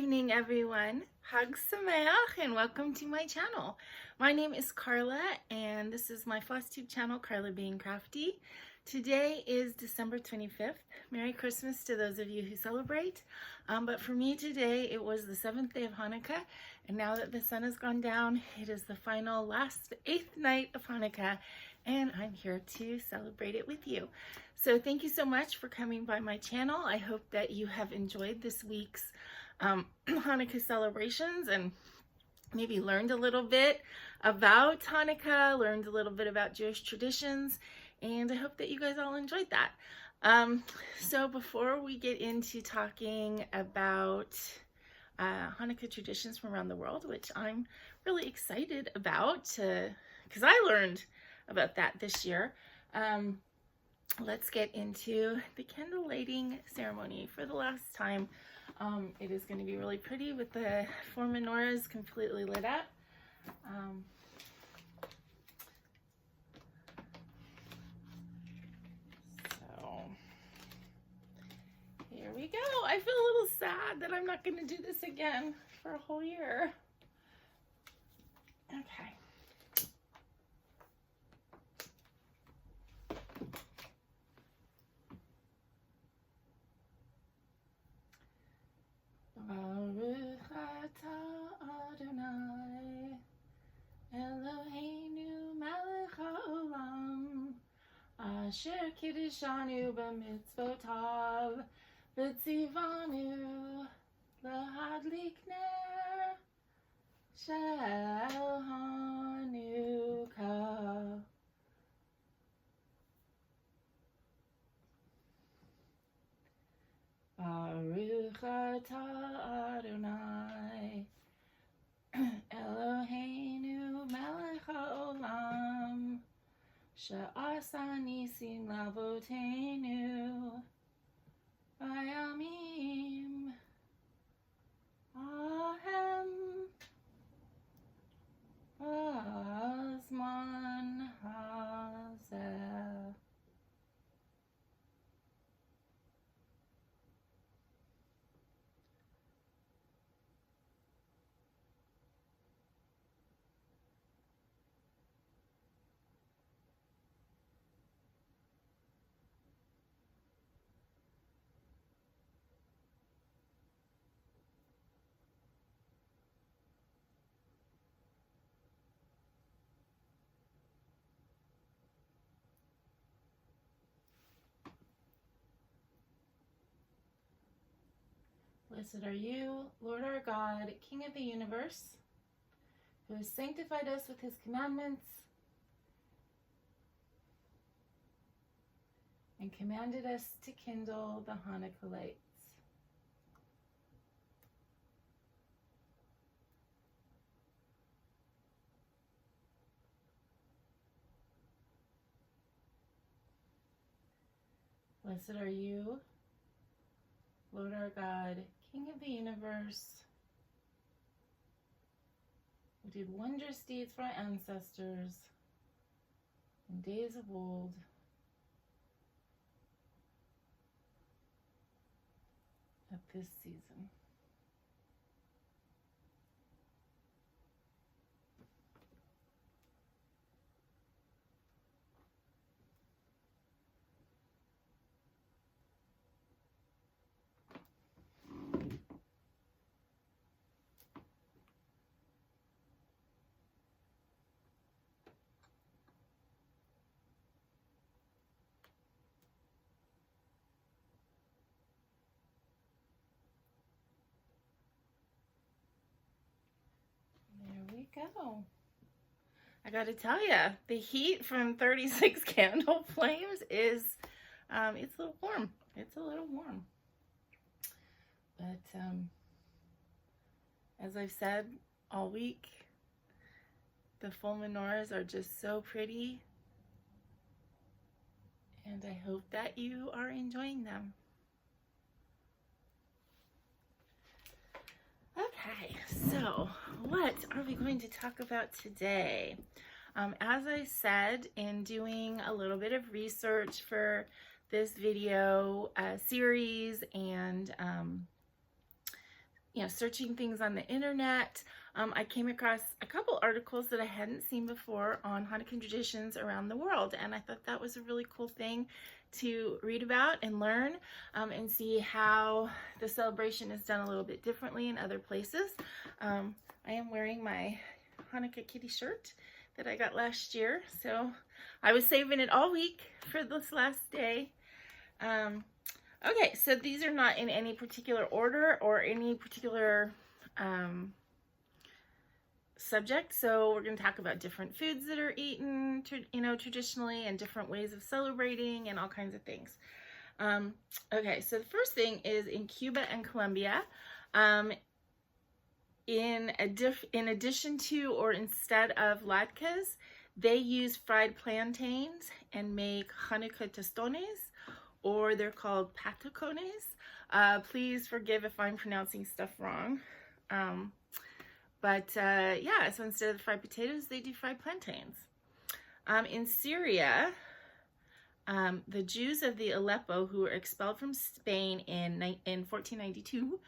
evening, everyone. Chag Sameach and welcome to my channel. My name is Carla and this is my Flossnukkah channel, Carla being Crafty. Today is December 25th. Merry Christmas to those of you who celebrate. But for me today, it was the 7th day of Hanukkah, and now that the sun has gone down, it is the final last 8th night of Hanukkah, and I'm here to celebrate it with you. So thank you so much for coming by my channel. I hope that you have enjoyed this week's Hanukkah celebrations and maybe learned a little bit about Hanukkah, learned a little bit about Jewish traditions, and I hope that you guys all enjoyed that. So before we get into talking about Hanukkah traditions from around the world, which I'm really excited about because I learned about that this year, let's get into the candle lighting ceremony for the last time. It is going to be really pretty with the 4 menorahs completely lit up. So here we go. I feel a little sad that I'm not going to do this again for a whole year. Okay. Baruch atah Adonai Eloheinu melech haolam asher kiddishanu b'mitzvotav v'tzivanu lahadlik ner shel Hanukkah. Baruch atah Adonai Eloheinu melech haolam she'asa nisim lavoteinu bayamim ahem b'zman hazeh. Blessed are you, Lord our God, King of the universe, who has sanctified us with his commandments and commanded us to kindle the Hanukkah lights. Blessed are you, Lord our God, King of the universe, who did wondrous deeds for our ancestors in days of old, at this season. Go. I gotta tell you, the heat from 36 candle flames is, it's a little warm. It's a little warm. But, as I've said all week, the full menorahs are just so pretty. And I hope that you are enjoying them. Okay, so what are we going to talk about today? As I said, in doing a little bit of research for this video series and searching things on the internet, I came across a couple articles that I hadn't seen before on Hanukkah traditions around the world, and I thought that was a really cool thing to read about and learn, and see how the celebration is done a little bit differently in other places. I am wearing my Hanukkah kitty shirt that I got last year, so I was saving it all week for this last day. Okay, so these are not in any particular order or any particular subject. So we're going to talk about different foods that are eaten, traditionally, and different ways of celebrating and all kinds of things. Okay, so the first thing is in Cuba and Colombia. In addition to or instead of latkes, they use fried plantains and make Hanukkah tostones, or they're called patacones. Please forgive if I'm pronouncing stuff wrong. Yeah, so instead of fried potatoes, they do fried plantains. In Syria, the Jews of the Aleppo who were expelled from Spain in 1492,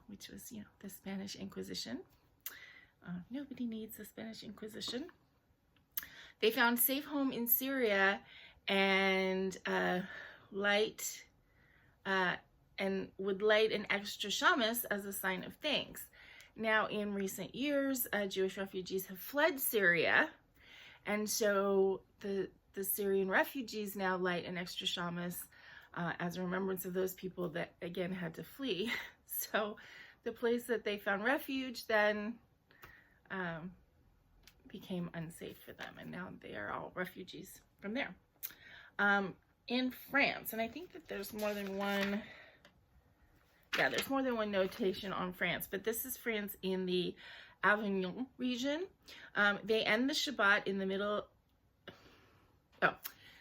which was, the Spanish Inquisition. Nobody needs the Spanish Inquisition. They found safe home in Syria and would light an extra shamus as a sign of thanks. Now, in recent years, Jewish refugees have fled Syria, and so the Syrian refugees now light an extra shamus as a remembrance of those people that, again, had to flee. So the place that they found refuge then became unsafe for them, and now they are all refugees from there. In France, and I think that there's more than one, there's more than one notation on France, but this is France in the Avignon region. They end the Shabbat in the middle.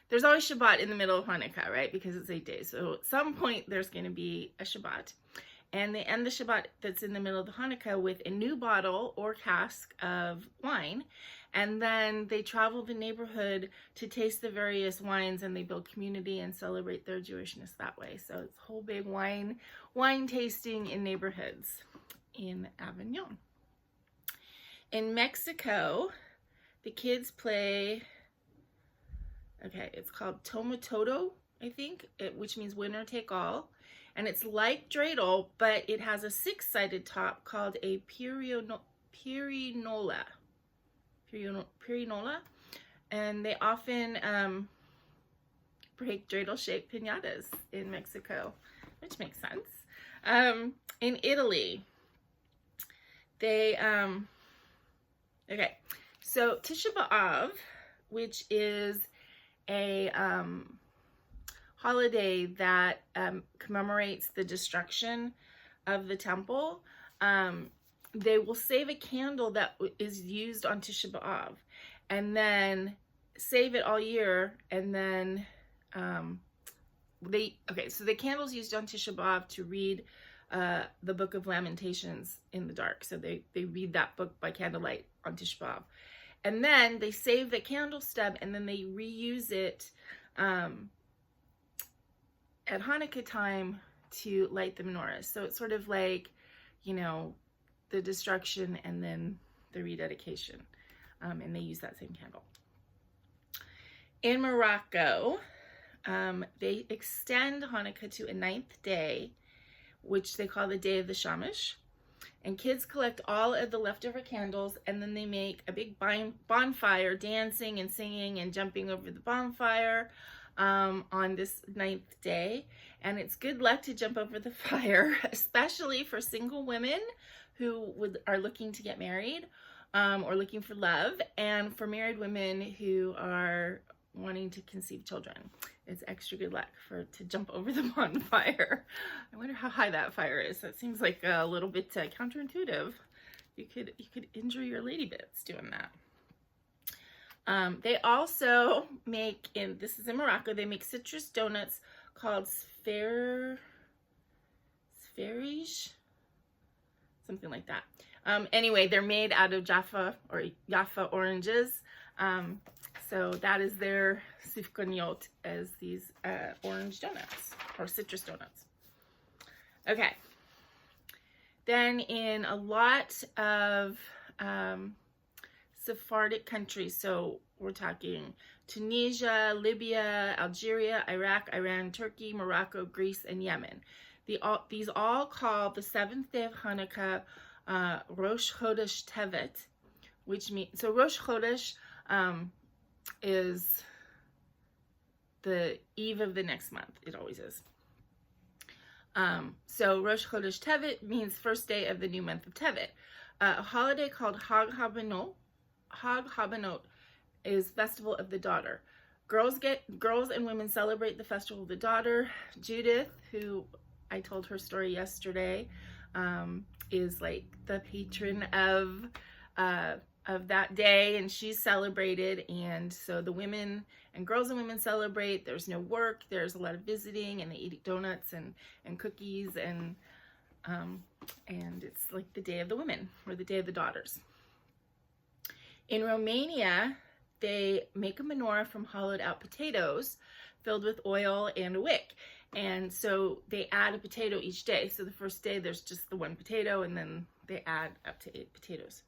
There's always Shabbat in the middle of Hanukkah, right? Because it's 8 days. So at some point there's going to be a Shabbat. And they end the Shabbat that's in the middle of the Hanukkah with a new bottle or cask of wine. And then they travel the neighborhood to taste the various wines, and they build community and celebrate their Jewishness that way. So it's a whole big wine tasting in neighborhoods in Avignon. In Mexico, the kids play, it's called Tomatodo, I think, which means winner take all. And it's like dreidel, but it has a 6-sided top called a pirinola. And they often break dreidel-shaped piñatas in Mexico, which makes sense. In Italy, they, so Tisha B'Av, which is a holiday that commemorates the destruction of the temple, they will save a candle that is used on Tisha B'Av, and then save it all year, and then so the candle's used on Tisha B'Av to read the Book of Lamentations in the dark. So they read that book by candlelight on Tisha B'Av, and then they save the candle stub, and then they reuse it at Hanukkah time to light the menorahs. So it's sort of like, the destruction and then the rededication. And they use that same candle. In Morocco, they extend Hanukkah to a 9th day, which they call the Day of the Shamash. And kids collect all of the leftover candles, and then they make a big bonfire, dancing and singing and jumping over the bonfire on this 9th day. And it's good luck to jump over the fire, especially for single women who are looking to get married or looking for love, and for married women who are wanting to conceive children. It's extra good luck to jump over the bonfire. I wonder how high that fire is. That seems like a little bit counterintuitive. You could injure your lady bits doing that. They also make, this is in Morocco, they make citrus donuts called sferige, something like that. Anyway, they're made out of Jaffa oranges. So that is their sifkoniot, as these orange donuts or citrus donuts. Okay. Then in a lot of Sephardic countries, so we're talking Tunisia, Libya, Algeria, Iraq, Iran, Turkey, Morocco, Greece, and Yemen. These all call the 7th day of Hanukkah Rosh Chodesh Tevet, which means, so Rosh Chodesh is the eve of the next month. It always is. So Rosh Chodesh Tevet means first day of the new month of Tevet. A holiday called Chag Sameach is Festival of the Daughter. Girls and women celebrate the Festival of the Daughter. Judith, who I told her story yesterday, is like the patron of that day, and she's celebrated. And so the women and girls and women celebrate. There's no work. There's a lot of visiting, and they eat donuts and cookies, and it's like the Day of the Women, or the Day of the Daughters. In Romania, they make a menorah from hollowed out potatoes filled with oil and a wick. And so they add a potato each day. So the first day there's just the one potato, and then they add up to 8 potatoes.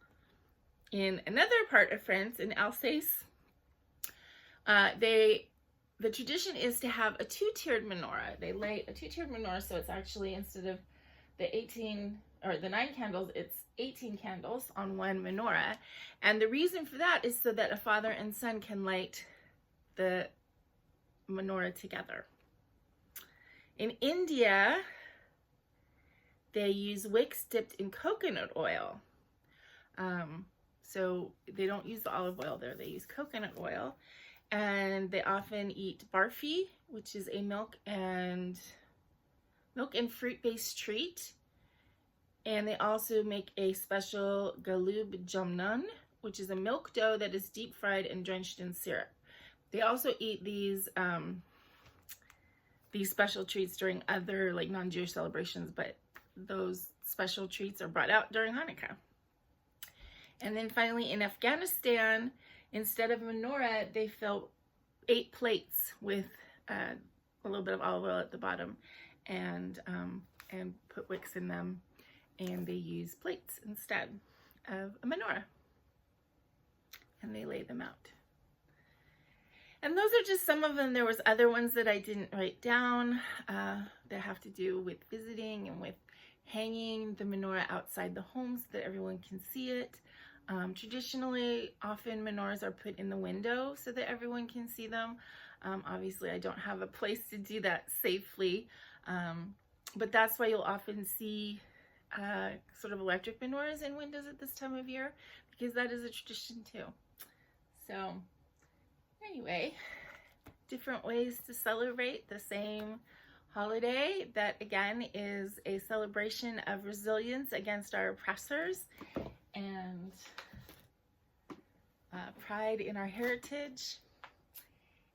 In another part of France, in Alsace, the tradition is to have a 2-tiered menorah. They light a 2-tiered menorah, so it's actually, instead of the 9 candles, it's 18 candles on one menorah. And the reason for that is so that a father and son can light the menorah together. In India, they use wicks dipped in coconut oil. So they don't use the olive oil there, they use coconut oil. And they often eat barfi, which is a milk and fruit-based treat. And they also make a special galub jamnan, which is a milk dough that is deep fried and drenched in syrup. They also eat these special treats during other like non-Jewish celebrations, but those special treats are brought out during Hanukkah. And then finally, in Afghanistan, instead of menorah, they fill 8 plates with a little bit of olive oil at the bottom, and put wicks in them, and they use plates instead of a menorah, and they lay them out. And those are just some of them. There was other ones that I didn't write down that have to do with visiting and with hanging the menorah outside the home so that everyone can see it. Traditionally, often menorahs are put in the window so that everyone can see them. Obviously, I don't have a place to do that safely, but that's why you'll often see sort of electric menorahs in windows at this time of year, because that is a tradition too. So anyway, different ways to celebrate the same holiday that, again, is a celebration of resilience against our oppressors and pride in our heritage.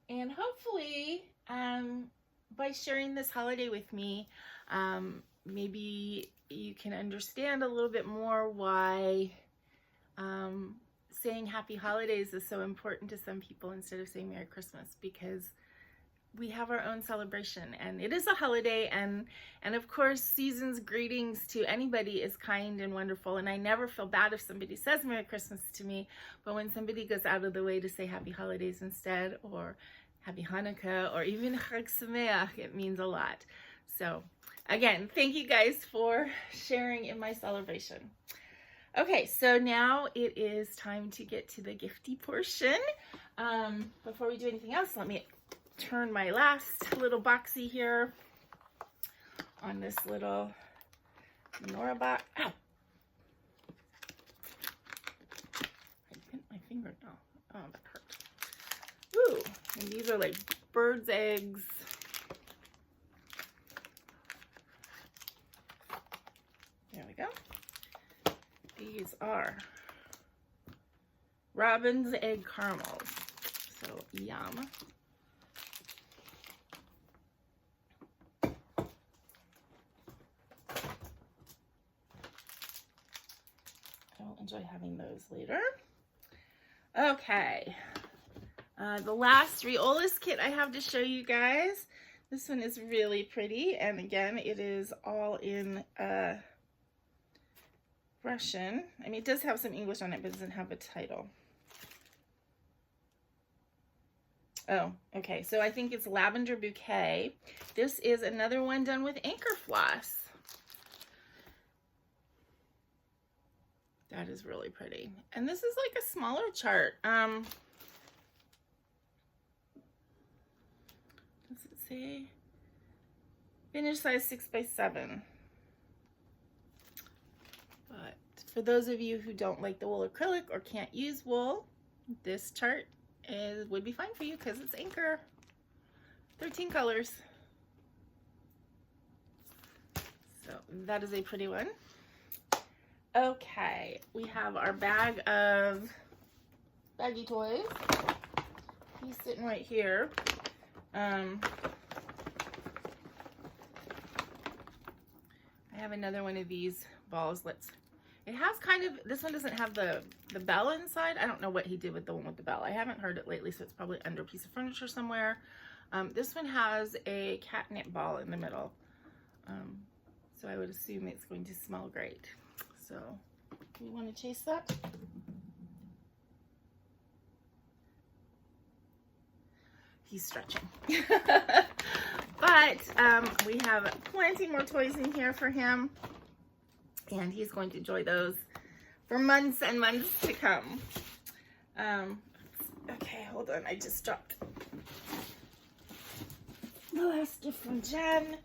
And hopefully, by sharing this holiday with me, maybe you can understand a little bit more why saying Happy Holidays is so important to some people instead of saying Merry Christmas, because we have our own celebration, and it is a holiday, and of course, season's greetings to anybody is kind and wonderful, and I never feel bad if somebody says Merry Christmas to me, but when somebody goes out of the way to say Happy Holidays instead, or Happy Hanukkah, or even Chag Sameach, it means a lot. So again, thank you guys for sharing in my celebration. Okay, so now it is time to get to the gifty portion. Before we do anything else, let me turn my last little boxy here on this little menorah box. Ow! I bent my finger now. Oh, that hurt. Ooh, and these are like bird's eggs. There we go. These are robin's egg caramels. So yum. I'll enjoy having those later. Okay. The last Riolas kit I have to show you guys. This one is really pretty, and again, it is all in Russian. I mean, it does have some English on it, but it doesn't have a title. Oh, okay. So I think it's Lavender Bouquet. This is another one done with Anchor Floss. That is really pretty. And this is like a smaller chart. Does it say? Finish size 6x7. But for those of you who don't like the wool acrylic or can't use wool, this chart would be fine for you because it's Anchor. 13 colors. So that is a pretty one. Okay, we have our bag of baggy toys. He's sitting right here. I have another one of these balls. It has kind of, this one doesn't have the bell inside. I don't know what he did with the one with the bell. I haven't heard it lately, so it's probably under a piece of furniture somewhere. This one has a catnip ball in the middle. So I would assume it's going to smell great. So, do you want to chase that? He's stretching. But we have plenty more toys in here for him. And he's going to enjoy those for months and months to come. Okay, hold on. I just dropped the last gift from Jenn.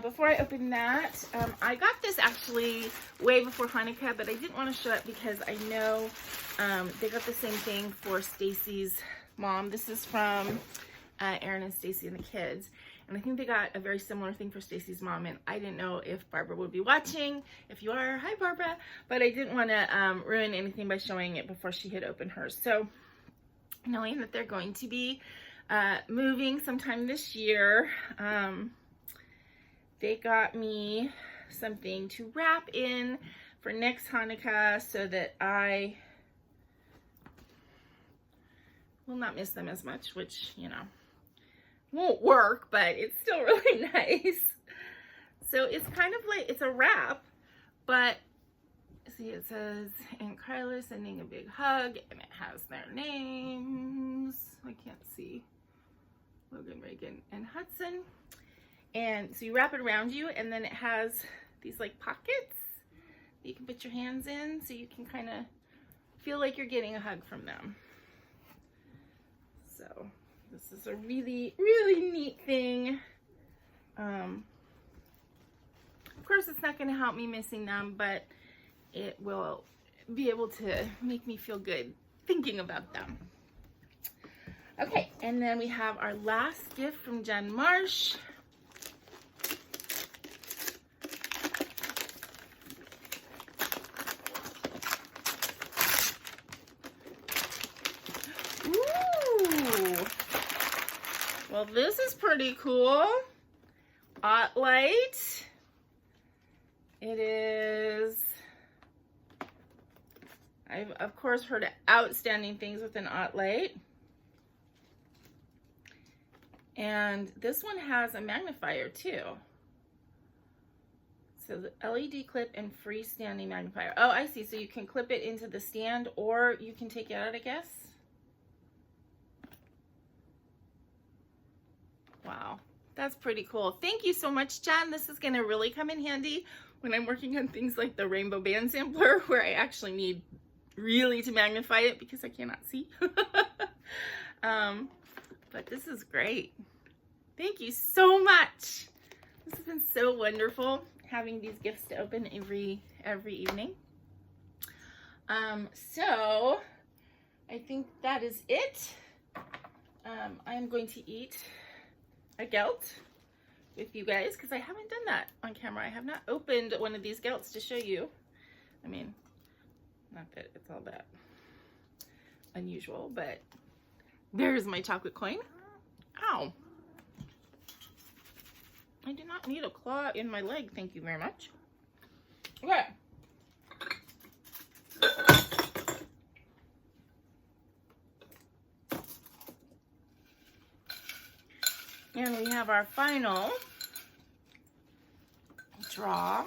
Before I open that, I got this actually way before Hanukkah, but I didn't want to show it because I know they got the same thing for Stacy's mom. This is from Aaron and Stacy and the kids. And I think they got a very similar thing for Stacy's mom, and I didn't know if Barbara would be watching. If you are, hi Barbara. But I didn't want to ruin anything by showing it before she had opened hers. So knowing that they're going to be moving sometime this year, they got me something to wrap in for next Hanukkah so that I will not miss them as much, which, you know, won't work, but it's still really nice. So it's kind of like, it's a wrap, but see, it says, and Carla sending a big hug, and it has their names. I can't see. Logan, Reagan, and Hudson. And so you wrap it around you, and then it has these like pockets that you can put your hands in, so you can kind of feel like you're getting a hug from them. So this is a really, really neat thing. Of course, it's not going to help me missing them, but it will be able to make me feel good thinking about them. Okay, and then we have our last gift from Jenn Marsh. Well, this is pretty cool. Ot light. It is, I've of course heard outstanding things with an Ot light. And this one has a magnifier too. So the LED clip and freestanding magnifier. Oh, I see. So you can clip it into the stand or you can take it out, I guess. Wow, that's pretty cool. Thank you so much, Jenn. This is gonna really come in handy when I'm working on things like the rainbow band sampler, where I actually need really to magnify it because I cannot see. But this is great. Thank you so much. This has been so wonderful having these gifts to open every evening. So I think that is it. I'm going to eat a gelt with you guys because I haven't done that on camera. I have not opened one of these gelts to show you. I mean, not that it's all that unusual, but there's my chocolate coin. Ow. I do not need a claw in my leg, thank you very much. Okay. And we have our final draw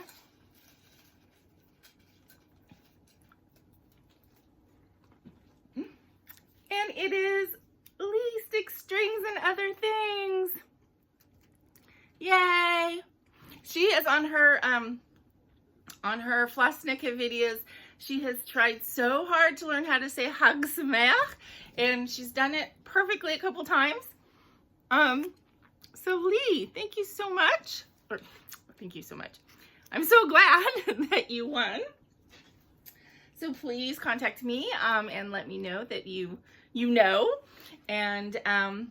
and it is Lee Stick Strings and Other Things. Yay! She is on her Flossnukkah videos. She has tried so hard to learn how to say Chag Sameach, and she's done it perfectly a couple times. So Lee, thank you so much. Thank you so much. I'm so glad that you won. So please contact me and let me know that you know. And I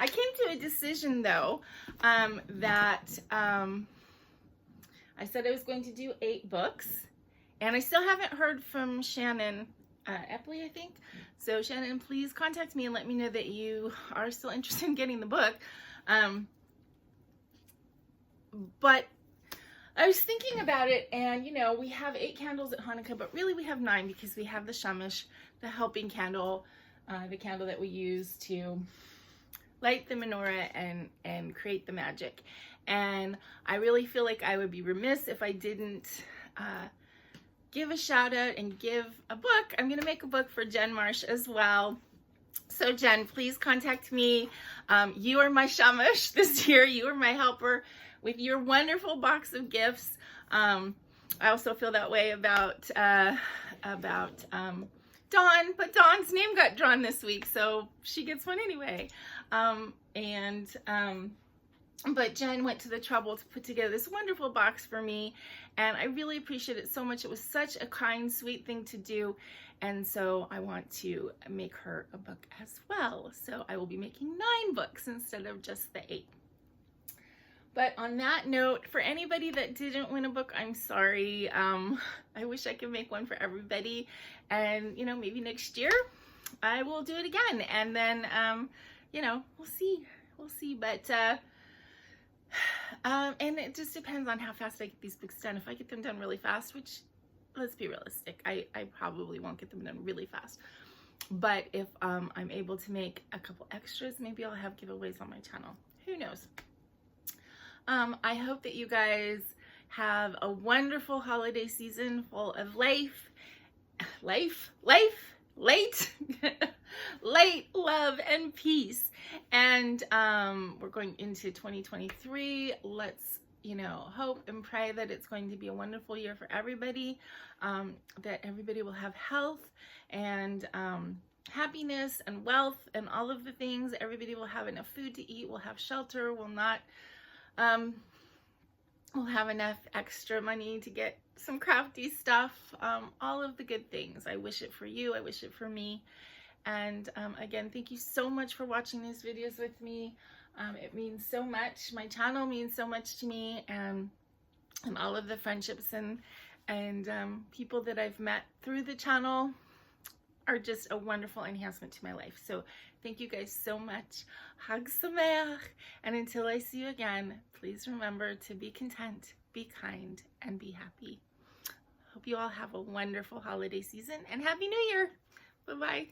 came to a decision though that I said I was going to do 8 books, and I still haven't heard from Shannon Epley, I think. So Shannon, please contact me and let me know that you are still interested in getting the book. But I was thinking about it, and you know, we have 8 candles at Hanukkah, but really we have 9 because we have the Shamash, the helping candle, the candle that we use to light the menorah and create the magic. And I really feel like I would be remiss if I didn't give a shout out and give a book. I'm gonna make a book for Jenn Marsh as well. So Jenn, please contact me. You are my shamash this year. You are my helper with your wonderful box of gifts. I also feel that way about Dawn, but Dawn's name got drawn this week, so she gets one anyway. But Jenn went to the trouble to put together this wonderful box for me, and I really appreciate it so much. It was such a kind, sweet thing to do, and so I want to make her a book as well. So I will be making 9 books instead of just the 8. But on that note, for anybody that didn't win a book, I'm sorry. I wish I could make one for everybody, and you know, maybe next year I will do it again, and then you know, we'll see. But and it just depends on how fast I get these books done. If I get them done really fast, which, let's be realistic, I probably won't get them done really fast. But if I'm able to make a couple extras, maybe I'll have giveaways on my channel. Who knows? I hope that you guys have a wonderful holiday season full of late love and peace. And we're going into 2023. Let's, you know, hope and pray that it's going to be a wonderful year for everybody, that everybody will have health and happiness and wealth and all of the things. Everybody will have enough food to eat, will have shelter, will not we'll have enough extra money to get some crafty stuff, all of the good things. I wish it for you. I wish it for me. And again, thank you so much for watching these videos with me. It means so much. My channel means so much to me, and all of the friendships and people that I've met through the channel are just a wonderful enhancement to my life. So thank you guys so much. Chag Sameach. And until I see you again, please remember to be content, be kind, and be happy. Hope you all have a wonderful holiday season, and Happy New Year. Bye-bye.